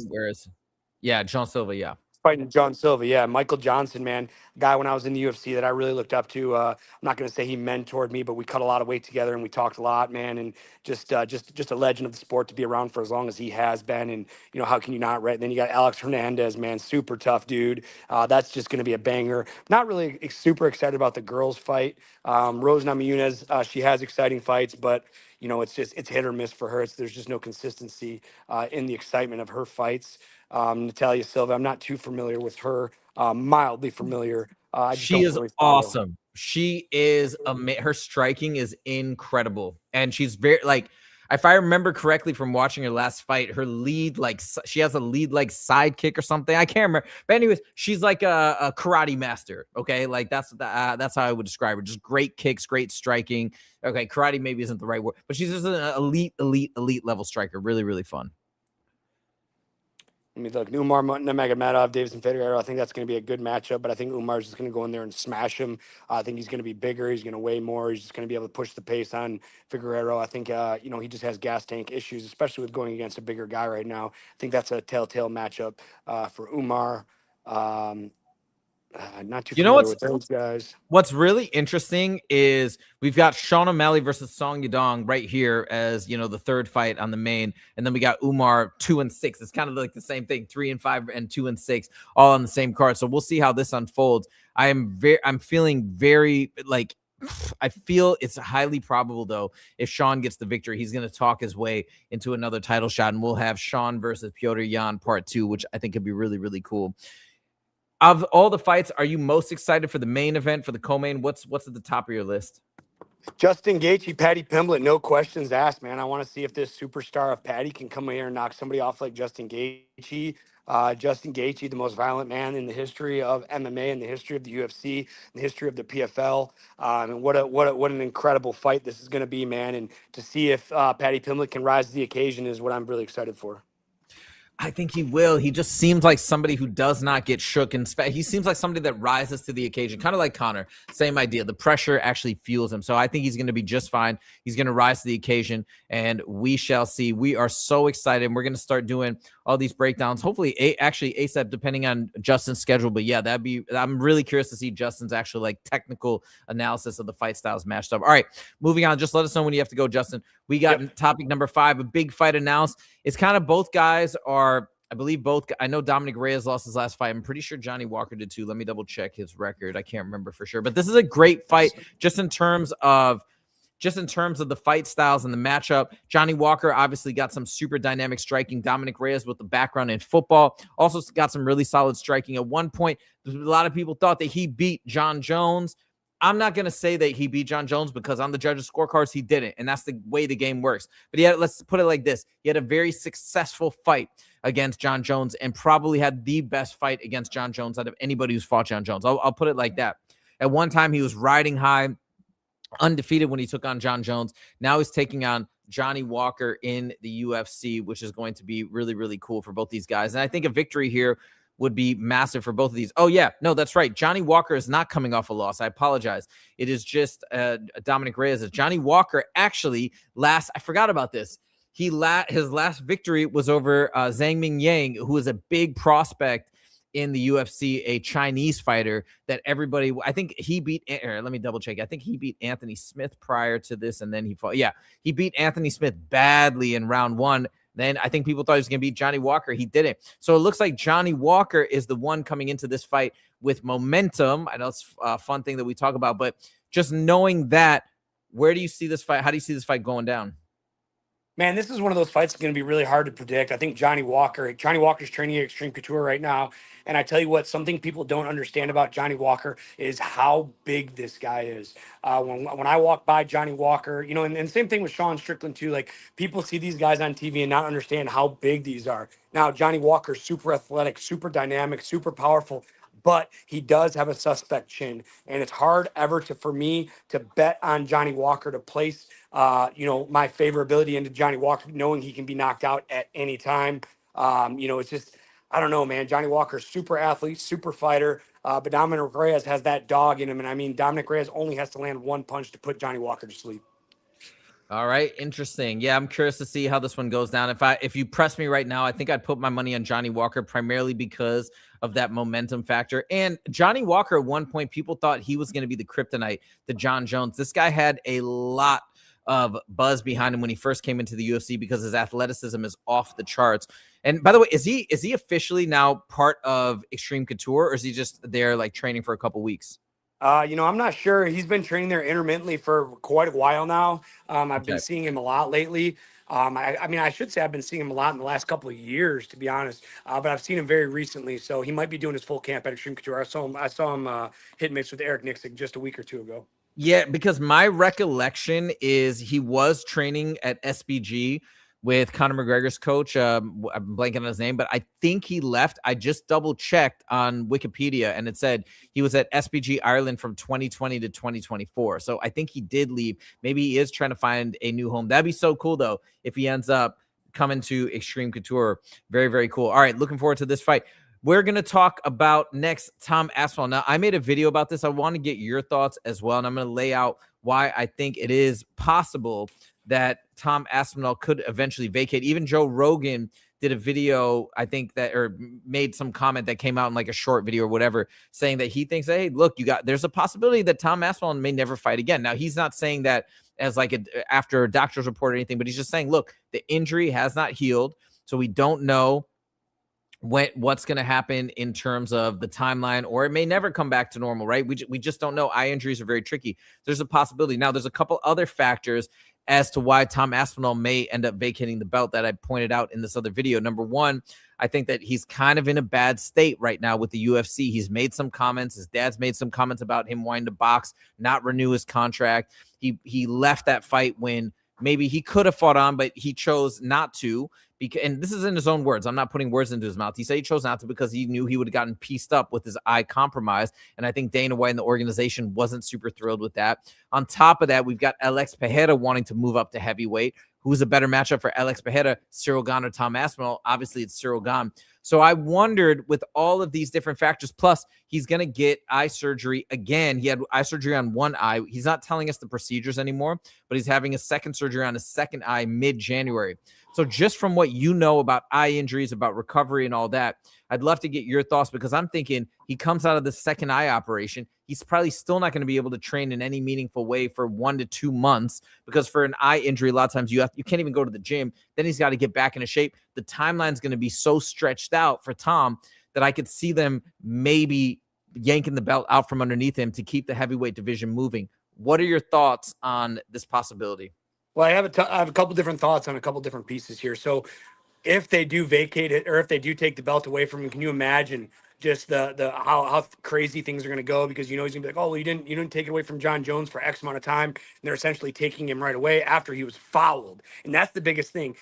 Yeah, John Silva. Yeah. Fighting John Silva, yeah. Michael Johnson, man, guy when I was in the UFC that I really looked up to. I'm not going to say he mentored me, but we cut a lot of weight together and we talked a lot, man. And just a legend of the sport to be around for as long as he has been. And you know, how can you not? Right? And then you got Alex Hernandez, man, super tough dude. That's just going to be a banger. Not really super excited about the girls' fight. Rose Namajunas, she has exciting fights, but you know, it's hit or miss for her. There's just no consistency in the excitement of her fights. Natalia Silva, I'm not too familiar with her, mildly familiar. She is awesome. She is her striking is incredible, and she's very like. If I remember correctly from watching her last fight, her lead she has a lead sidekick or something. I can't remember, but anyways, she's like a karate master. Okay, like that's how I would describe her. Just great kicks, great striking. Okay, karate maybe isn't the right word, but she's just an elite level striker. Really, really fun. I mean, look, Umar Nurmagomedov, Davison Figueiredo, I think that's going to be a good matchup, but I think Umar's just going to go in there and smash him. I think he's going to be bigger. He's going to weigh more. He's just going to be able to push the pace on Figueiredo. I think, you know, he just has gas tank issues, especially with going against a bigger guy right now. I think that's a telltale matchup for Umar. Not too familiar with those guys. What's really interesting is we've got Sean O'Malley versus Song Yadong right here as, you know, the third fight on the main. And then we got Umar 2-6. It's kind of like the same thing, 3-5 and 2-6, all on the same card. So we'll see how this unfolds. I'm feeling very like, I feel it's highly probable, though, if Sean gets the victory, he's going to talk his way into another title shot. And we'll have Sean versus Petr Yan part 2, which I think could be really, really cool. Of all the fights, are you most excited for the main event, for the co-main? What's at the top of your list? Justin Gaethje, Paddy Pimblett, no questions asked, man. I want to see if this superstar of Paddy can come here and knock somebody off like Justin Gaethje. Justin Gaethje, the most violent man in the history of MMA, in the history of the UFC, in the history of the PFL. And what an incredible fight this is going to be, man. And to see if Paddy Pimblett can rise to the occasion is what I'm really excited for. I think he will. He just seems like somebody who does not get shook. And he seems like somebody that rises to the occasion, kind of like Conor. Same idea. The pressure actually fuels him. So I think he's going to be just fine. He's going to rise to the occasion, and we shall see. We are so excited. We're going to start doing all these breakdowns, hopefully actually ASAP, depending on Justin's schedule. But yeah, I'm really curious to see Justin's actual like technical analysis of the fight styles matched up. All right, moving on. Just let us know when you have to go, Justin. We got topic number 5, a big fight announced. It's kind of both guys are, I believe both. I know Dominick Reyes lost his last fight. I'm pretty sure Johnny Walker did too. Let me double check his record. I can't remember for sure, but this is a great fight just in terms of the fight styles and the matchup. Johnny Walker obviously got some super dynamic striking. Dominick Reyes with the background in football also got some really solid striking. At one point, a lot of people thought that he beat John Jones. I'm not going to say that he beat John Jones because on the judges' scorecards, he didn't. And that's the way the game works. But let's put it like this. He had a very successful fight against John Jones and probably had the best fight against John Jones out of anybody who's fought John Jones. I'll put it like that. At one time, he was riding high, undefeated when he took on John Jones. Now he's taking on Johnny Walker in the UFC, which is going to be really, really cool for both these guys. And I think a victory here would be massive for both of these. Oh, yeah. No, that's right. Johnny Walker is not coming off a loss. I apologize. It is just Dominick Reyes. Johnny Walker actually I forgot about this. His last victory was over Zhang Ming Yang, who is a big prospect in the UFC, a Chinese fighter that everybody, I think he beat, let me double check. I think he beat Anthony Smith prior to this, and then he fought. Yeah, he beat Anthony Smith badly in round 1. Then I think people thought he was going to beat Johnny Walker. He didn't. So it looks like Johnny Walker is the one coming into this fight with momentum. I know it's a fun thing that we talk about, but just knowing that, where do you see this fight? How do you see this fight going down? Man, this is one of those fights that's going to be really hard to predict. I think Johnny Walker's training at Extreme Couture right now. And I tell you what, something people don't understand about Johnny Walker is how big this guy is. When I walk by Johnny Walker, you know, and same thing with Sean Strickland too. Like people see these guys on TV and not understand how big these are. Now, Johnny Walker's super athletic, super dynamic, super powerful, but he does have a suspect chin, and it's hard ever for me to bet on Johnny Walker to place, my favorability into Johnny Walker, knowing he can be knocked out at any time. It's just, I don't know, man. Johnny Walker's super athlete, super fighter, but Dominick Reyes has that dog in him, and I mean, Dominick Reyes only has to land one punch to put Johnny Walker to sleep. All right, interesting. Yeah, I'm curious to see how this one goes down. If you press me right now, I think I'd put my money on Johnny Walker primarily because of that momentum factor. And Johnny Walker, at one point, people thought he was going to be the kryptonite to John Jones. This guy had a lot of buzz behind him when he first came into the UFC because his athleticism is off the charts. And by the way, is he officially now part of Extreme Couture, or is he just there like training for a couple weeks? I'm not sure. He's been training there intermittently for quite a while now. I've been Okay. seeing him a lot lately. I should say I've been seeing him a lot in the last couple of years, to be honest. But I've seen him very recently, so he might be doing his full camp at Extreme Couture. I saw him hit mix with Eric Nixick just a week or two ago. Yeah, because my recollection is he was training at SBG with Conor McGregor's coach. I'm blanking on his name, but I think he left. I just double checked on Wikipedia and it said he was at SBG Ireland from 2020 to 2024. So I think he did leave. Maybe he is trying to find a new home. That'd be so cool though if he ends up coming to Extreme Couture. Very, very cool. All right, looking forward to this fight. We're going to talk about next Tom Aspinall. Now, I made a video about this. I want to get your thoughts as well, and I'm going to lay out why I think it is possible that Tom Aspinall could eventually vacate. Even Joe Rogan did a video, I think that, or made some comment that came out in like a short video or whatever, saying that he thinks, hey, look, there's a possibility that Tom Aspinall may never fight again. Now, he's not saying that as like after a doctor's report or anything, but he's just saying, look, the injury has not healed, so we don't know what's going to happen in terms of the timeline, or it may never come back to normal, right? We just don't know. Eye injuries are very tricky. There's a possibility. Now, there's a couple other factors as to why Tom Aspinall may end up vacating the belt that I pointed out in this other video. Number one, I think that he's kind of in a bad state right now with the UFC. He's made some comments. His dad's made some comments about him wanting to box, not renew his contract. He left that fight when maybe he could have fought on, but he chose not to. And this is in his own words. I'm not putting words into his mouth. He said he chose not to because he knew he would have gotten pieced up with his eye compromised. And I think Dana White and the organization wasn't super thrilled with that. On top of that, we've got Alex Pereira wanting to move up to heavyweight. Who's a better matchup for Alex Pereira, Cyril Gane or Tom Aspinall? Obviously, it's Cyril Gane. So I wondered, with all of these different factors, plus he's going to get eye surgery again. He had eye surgery on one eye. He's not telling us the procedures anymore, but he's having a second surgery on his second eye mid-January. So just from what you know about eye injuries, about recovery and all that, I'd love to get your thoughts, because I'm thinking he comes out of the second eye operation. He's probably still not going to be able to train in any meaningful way for 1 to 2 months, because for an eye injury, a lot of times you can't even go to the gym. Then he's got to get back into shape. The timeline's going to be so stretched out for Tom that I could see them maybe yanking the belt out from underneath him to keep the heavyweight division moving. What are your thoughts on this possibility? Well, I have a couple different thoughts on a couple different pieces here. So if they do vacate it, or if they do take the belt away from him, can you imagine just the how crazy things are going to go? Because he's going to be like, oh, well, you didn't take it away from John Jones for X amount of time, and they're essentially taking him right away after he was fouled. And that's the biggest thing.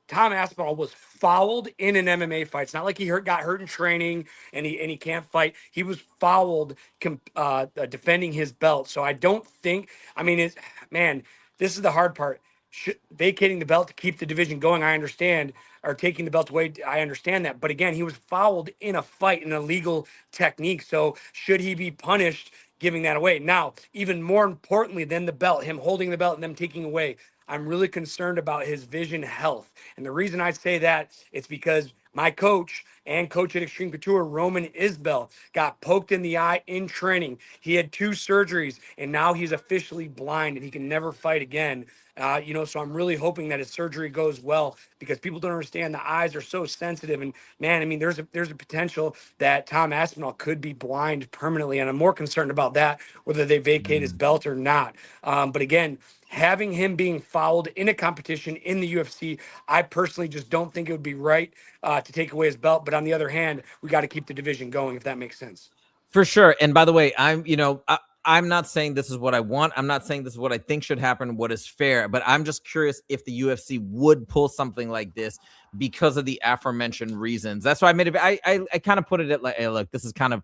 Tom Aspinall was fouled in an MMA fight. It's not like he got hurt in training and he can't fight. He was fouled defending his belt. So I don't think, this is the hard part. Vacating the belt to keep the division going, I understand, or taking the belt away, I understand that. But again, he was fouled in a fight, an illegal technique. So should he be punished giving that away? Now, even more importantly than the belt, him holding the belt and them taking away, I'm really concerned about his vision health. And the reason I say that is because my coach and coach at Extreme Couture, Roman Isbell, got poked in the eye in training. He had 2 surgeries, and now he's officially blind, and he can never fight again. So I'm really hoping that his surgery goes well, because people don't understand the eyes are so sensitive. And man, I mean, there's a potential that Tom Aspinall could be blind permanently, and I'm more concerned about that, whether they vacate his belt or not. But again, having him being fouled in a competition in the UFC, I personally just don't think it would be right to take away his belt. But on the other hand, we got to keep the division going, if that makes sense. For sure. And by the way, I'm not saying this is what I want. I'm not saying this is what I think should happen, what is fair, but I'm just curious if the UFC would pull something like this because of the aforementioned reasons. That's why I made it. I kind of put it at like, hey, look, this is kind of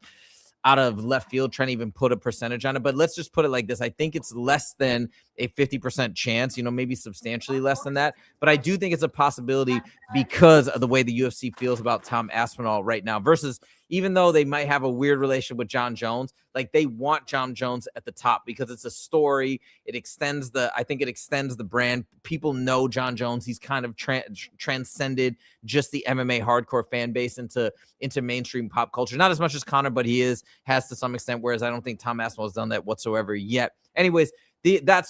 out of left field, trying to even put a percentage on it. But let's just put it like this. I think it's less than a 50% chance, maybe substantially less than that. But I do think it's a possibility because of the way the UFC feels about Tom Aspinall right now, versus even though they might have a weird relationship with John Jones, like they want John Jones at the top because it's a story. It extends the brand. People know John Jones. He's kind of transcended just the MMA hardcore fan base into mainstream pop culture. Not as much as Conor, but he has to some extent, whereas I don't think Tom Aspinall has done that whatsoever yet. Anyways,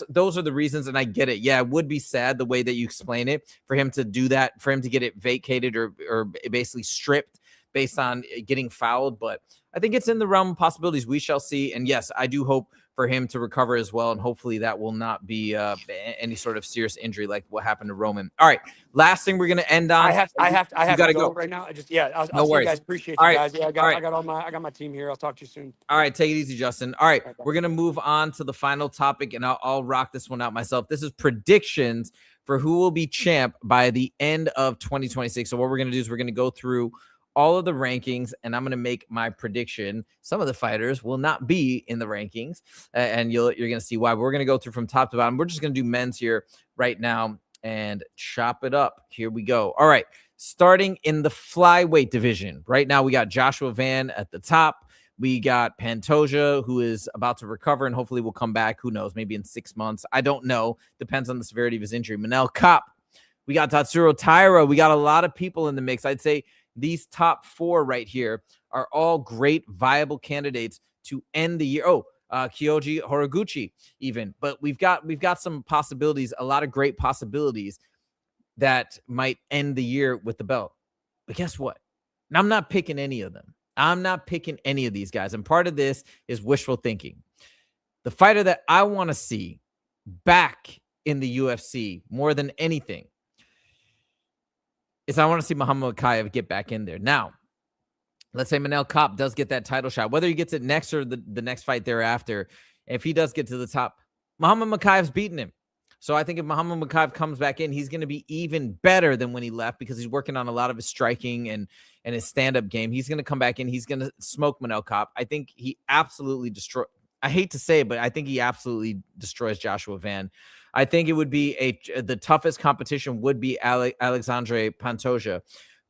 those are the reasons, and I get it. Yeah, it would be sad the way that you explain it, for him to do that, for him to get it vacated or basically stripped based on getting fouled. But I think it's in the realm of possibilities. We shall see. And yes, I do hope for him to recover as well. And hopefully that will not be any sort of serious injury like what happened to Roman. All right. Last thing we're going to end on. I have to go right now. I'll no see worries. you guys. Appreciate All you right. guys. Yeah, I got my team here. I'll talk to you soon. All right. Take it easy, Justin. All right. We're going to move on to the final topic, and I'll rock this one out myself. This is predictions for who will be champ by the end of 2026. So what we're going to do is we're going to go through all of the rankings, and I'm going to make my prediction. Some of the fighters will not be in the rankings, and you're going to see why. But we're going to go through from top to bottom. We're just going to do men's here right now and chop it up. Here we go. All right. Starting in the flyweight division. Right now, we got Joshua Van at the top. We got Pantoja, who is about to recover and hopefully will come back. Who knows? Maybe in 6 months. I don't know. Depends on the severity of his injury. Manel Kape. We got Tatsuro Taira. We got a lot of people in the mix. I'd say these top 4 right here are all great, viable candidates to end the year. Kyoji Horiguchi even. But we've got some possibilities, a lot of great possibilities that might end the year with the belt. But guess what? And I'm not picking any of them. I'm not picking any of these guys. And part of this is wishful thinking. The fighter that I want to see back in the UFC more than anything is I want to see Muhammad Mokaev get back in there. Now, let's say Manel Kape does get that title shot, whether he gets it next or the next fight thereafter. If he does get to the top, Muhammad Mokaev's beating him. So I think if Muhammad Mokaev comes back in, he's going to be even better than when he left, because he's working on a lot of his striking and his stand-up game. He's going to come back in. He's going to smoke Manel Kape. I think he absolutely I hate to say it, but I think he absolutely destroys Joshua Van. I think it would be the toughest competition would be Alexandre Pantoja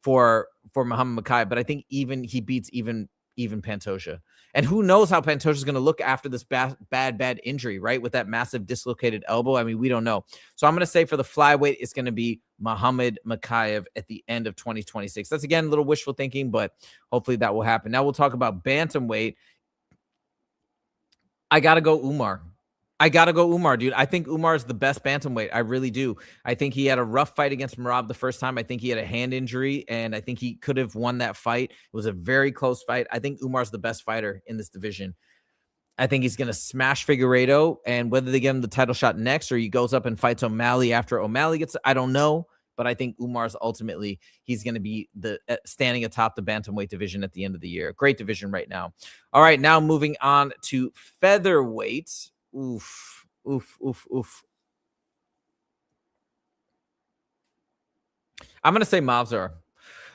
for Muhammad Mokaev, but I think he beats even Pantoja. And who knows how Pantoja is going to look after this bad injury, right? With that massive dislocated elbow. I mean, we don't know. So I'm going to say for the flyweight, it's going to be Muhammad Mokaev at the end of 2026. That's, again, a little wishful thinking, but hopefully that will happen. Now we'll talk about bantamweight. I got to go Umar. Dude. I think Umar is the best bantamweight. I really do. I think he had a rough fight against Merab the first time. I think he had a hand injury, and I think he could have won that fight. It was a very close fight. I think Umar's the best fighter in this division. I think he's going to smash Figueiredo, and whether they give him the title shot next or he goes up and fights O'Malley after O'Malley gets it, I don't know. But I think Umar's ultimately, he's going to be standing atop the bantamweight division at the end of the year. Great division right now. All right, now moving on to featherweight. Oof. I'm going to say Movsar.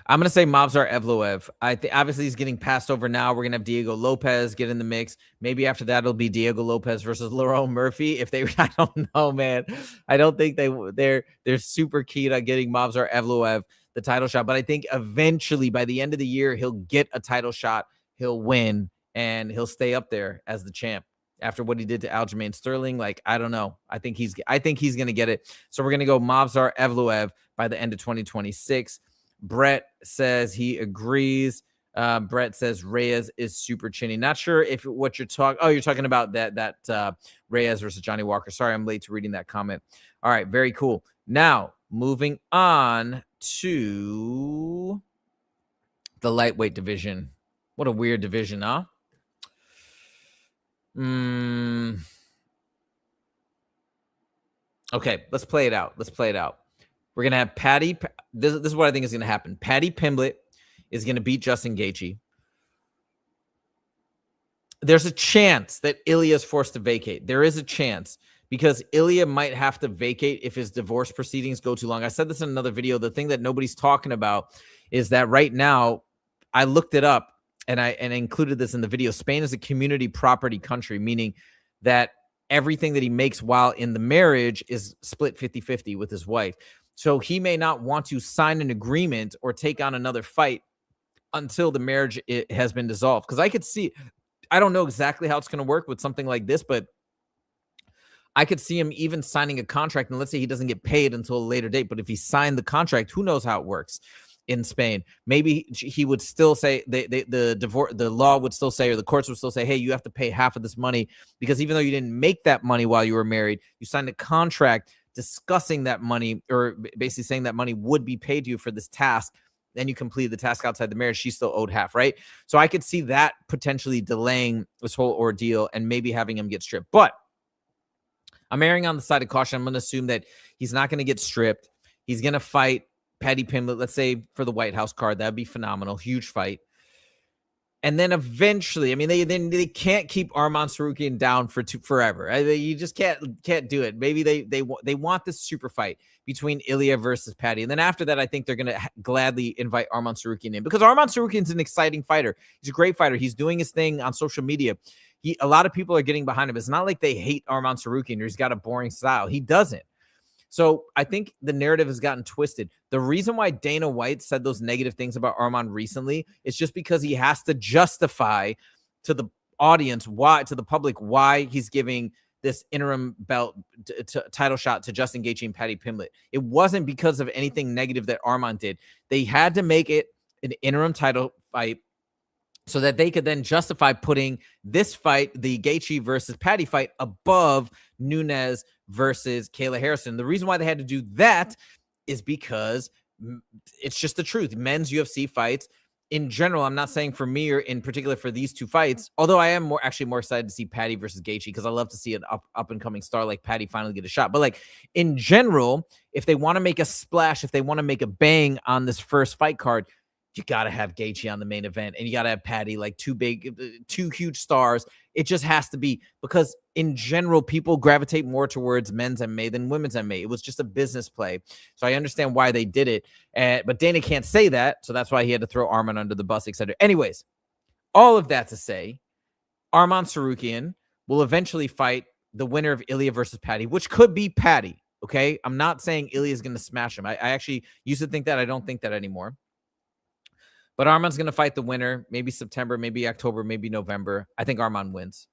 Evloev. Obviously he's getting passed over now. We're going to have Diego Lopez get in the mix. Maybe after that it'll be Diego Lopez versus Lerone Murphy. I don't know, man. I don't think they're super keen on getting Movsar Evloev the title shot, but I think eventually by the end of the year he'll get a title shot, he'll win, and he'll stay up there as the champ. After what he did to Aljamain Sterling, I don't know. I think he's going to get it. So we're going to go Movsar Evloev by the end of 2026. Brett says he agrees. Brett says Reyes is super chinny. Not sure if what you're talking. Oh, you're talking about that Reyes versus Johnny Walker. Sorry, I'm late to reading that comment. All right, very cool. Now moving on to the lightweight division. What a weird division, huh? Okay, let's play it out. We're going to have Paddy. This is what I think is going to happen. Paddy Pimblett is going to beat Justin Gaethje. There's a chance that Ilya is forced to vacate. There is a chance because Ilya might have to vacate if his divorce proceedings go too long. I said this in another video. The thing that nobody's talking about is that right now, I looked it up and I included this in the video. Spain is a community property country, meaning that everything that he makes while in the marriage is split 50-50 with his wife. So he may not want to sign an agreement or take on another fight until the marriage has been dissolved. Because I could see, I don't know exactly how it's going to work with something like this, but I could see him even signing a contract. And let's say he doesn't get paid until a later date. But if he signed the contract, who knows how it works in Spain? Maybe he would still say the law would still say, or the courts would still say, hey, you have to pay half of this money because even though you didn't make that money while you were married, you signed a contract discussing that money, or basically saying that money would be paid to you for this task. Then you completed the task outside the marriage, she still owed half, right? So I could see that potentially delaying this whole ordeal and maybe having him get stripped. But I'm erring on the side of caution. I'm going to assume that he's not going to get stripped. He's going to fight Paddy Pimblett, let's say for the White House card. That'd be phenomenal. Huge fight. And then eventually, I mean, they can't keep Arman Tsarukyan down for forever. You just can't do it. Maybe they want this super fight between Ilya versus Paddy. And then after that, I think they're going to gladly invite Arman Tsarukyan in because Arman Tsarukyan's an exciting fighter. He's a great fighter. He's doing his thing on social media. A lot of people are getting behind him. It's not like they hate Arman Tsarukyan or he's got a boring style. He doesn't. So I think the narrative has gotten twisted. The reason why Dana White said those negative things about Arman recently is just because he has to justify to the audience to the public, why he's giving this interim belt title shot to Justin Gaethje and Paddy Pimblett. It wasn't because of anything negative that Arman did. They had to make it an interim title fight so that they could then justify putting this fight, the Gaethje versus Paddy fight, above Nunes versus Kayla Harrison. The reason why they had to do that is because it's just the truth. Men's UFC fights in general, I'm not saying for me or in particular for these two fights, although I am more excited to see Paddy versus Gaethje because I love to see an up and coming star like Paddy finally get a shot. But like in general, if they want to make a splash, if they want to make a bang on this first fight card, you got to have Gaethje on the main event and you got to have Paddy, like two huge stars. It just has to be because in general, people gravitate more towards men's MMA than women's MMA. It was just a business play. So I understand why they did it. But Dana can't say that. So that's why he had to throw Arman under the bus, etc. Anyways, all of that to say, Arman Tsarukyan will eventually fight the winner of Ilya versus Paddy, which could be Paddy. Okay. I'm not saying Ilya is going to smash him. I actually used to think that. I don't think that anymore. But Arman's going to fight the winner, maybe September, maybe October, maybe November. I think Arman wins.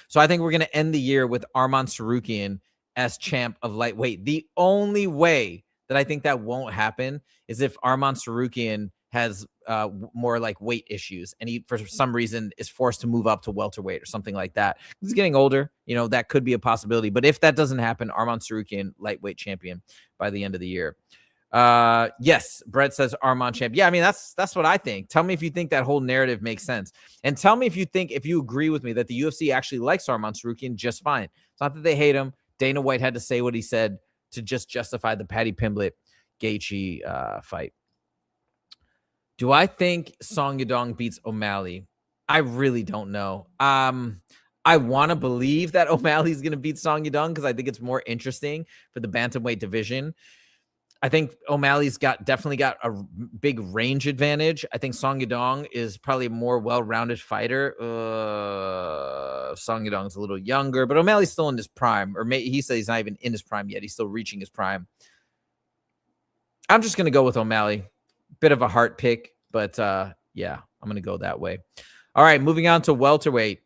So I think we're going to end the year with Arman Tsarukyan as champ of lightweight. The only way that I think that won't happen is if Arman Tsarukyan has more like weight issues and he, for some reason, is forced to move up to welterweight or something like that. He's getting older. You know, that could be a possibility. But if that doesn't happen, Arman Tsarukyan, lightweight champion by the end of the year. Yes, Brett says Arman champ. Yeah, I mean, that's what I think. Tell me if you think that whole narrative makes sense. And tell me if you agree with me that the UFC actually likes Arman Tsarukyan just fine. It's not that they hate him. Dana White had to say what he said to just justify the Paddy Pimblett Gaethje fight. Do I think Song Yadong beats O'Malley? I really don't know. I want to believe that O'Malley's going to beat Song Yadong because I think it's more interesting for the bantamweight division. I think O'Malley's definitely got a big range advantage. I think Song Yadong is probably a more well-rounded fighter. Song Yadong's a little younger, but O'Malley's still in his prime. Or he said he's not even in his prime yet. He's still reaching his prime. I'm just going to go with O'Malley. Bit of a heart pick, but yeah, I'm going to go that way. All right, moving on to welterweight.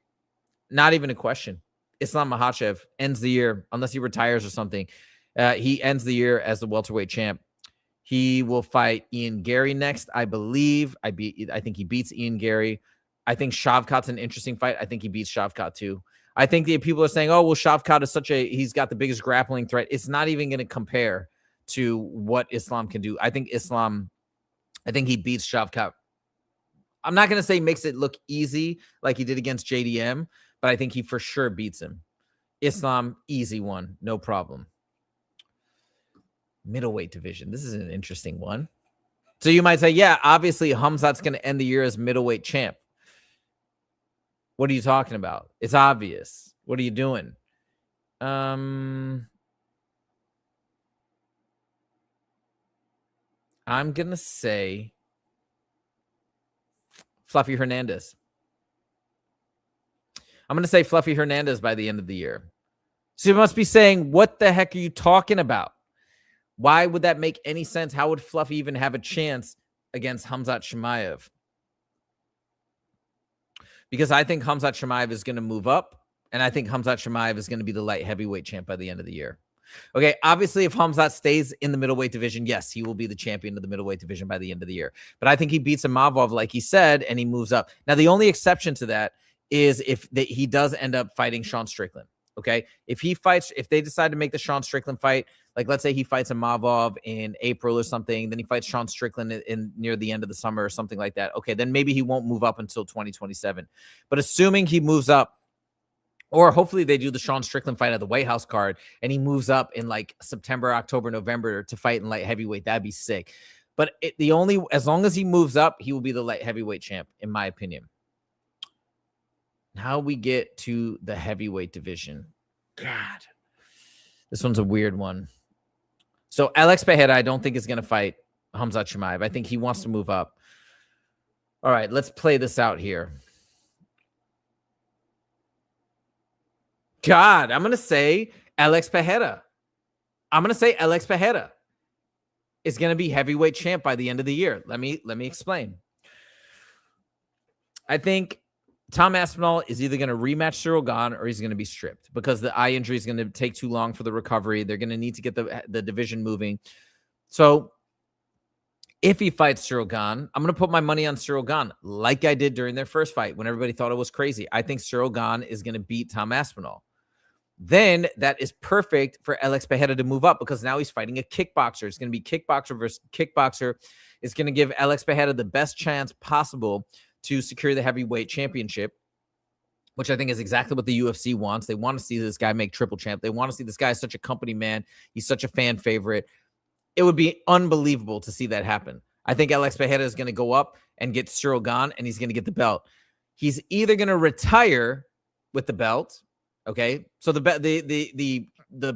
Not even a question. Islam Makhachev ends the year, unless he retires or something. He ends the year as the welterweight champ. He will fight Ian Gary next, I believe. I think he beats Ian Gary. I think Shavkat's an interesting fight. I think he beats Shavkat too. I think the people are saying, oh, well, Shavkat is he's got the biggest grappling threat. It's not even going to compare to what Islam can do. I think he beats Shavkat. I'm not going to say makes it look easy like he did against JDM, but I think he for sure beats him. Islam, easy one, no problem. Middleweight division. This is an interesting one. So you might say, yeah, obviously Khamzat's going to end the year as middleweight champ. What are you talking about? It's obvious. What are you doing? I'm going to say Fluffy Hernandez. I'm going to say Fluffy Hernandez by the end of the year. So you must be saying, what the heck are you talking about? Why would that make any sense? How would Fluffy even have a chance against Khamzat Chimaev? Because I think Khamzat Chimaev is going to move up, and I think Khamzat Chimaev is going to be the light heavyweight champ by the end of the year. Okay, obviously, if Khamzat stays in the middleweight division, yes, he will be the champion of the middleweight division by the end of the year. But I think he beats Imavov, like he said, and he moves up. Now, the only exception to that is if he does end up fighting Sean Strickland. Okay, if they decide to make the Sean Strickland fight, like let's say he fights Imavov in April or something, then he fights Sean Strickland in near the end of the summer or something like that. Okay, then maybe he won't move up until 2027. But assuming he moves up, or hopefully they do the Sean Strickland fight at the White House card and he moves up in like September, October, November to fight in light heavyweight, that'd be sick. But as long as he moves up, he will be the light heavyweight champ, in my opinion. Now we get to the heavyweight division. God, this one's a weird one. So Alex Pereira, I don't think is going to fight Khamzat Chimaev. I think he wants to move up. All right, let's play this out here. God, I'm going to say Alex Pereira. I'm going to say Alex Pereira is going to be heavyweight champ by the end of the year. Let me explain. I think Tom Aspinall is either going to rematch Cyril Gane or he's going to be stripped because the eye injury is going to take too long for the recovery. They're going to need to get the division moving. So if he fights Cyril Gane, I'm going to put my money on Cyril Gane like I did during their first fight when everybody thought it was crazy. I think Cyril Gane is going to beat Tom Aspinall. Then that is perfect for Alex Pereira to move up because now he's fighting a kickboxer. It's going to be kickboxer versus kickboxer. It's going to give Alex Pereira the best chance possible to secure the heavyweight championship, which I think is exactly what the UFC wants. They want to see this guy make triple champ. They want to see this guy as such a company man. He's such a fan favorite. It would be unbelievable to see that happen. I think Alex Pereira is going to go up and get Cyril Gane, and he's going to get the belt. He's either going to retire with the belt, okay? So the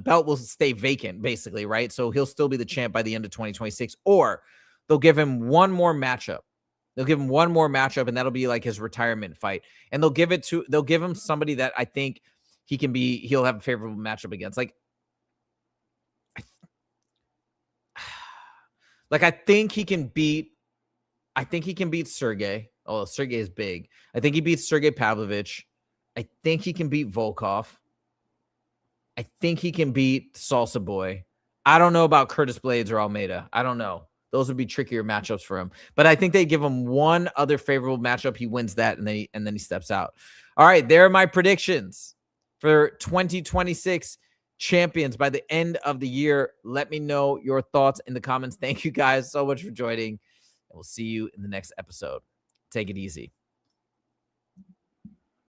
belt will stay vacant, basically, right? So he'll still be the champ by the end of 2026, or they'll give him one more matchup. They'll give him one more matchup, and that'll be like his retirement fight. And they'll give him somebody that I think he'll have a favorable matchup against. I think he can beat Sergey. Oh, Sergey is big. I think he beats Sergey Pavlovich. I think he can beat Volkov. I think he can beat Salsa Boy. I don't know about Curtis Blades or Almeida. I don't know. Those would be trickier matchups for him. But I think they give him one other favorable matchup. He wins that, and then he steps out. All right, there are my predictions for 2026 champions by the end of the year. Let me know your thoughts in the comments. Thank you guys so much for joining, and we'll see you in the next episode. Take it easy.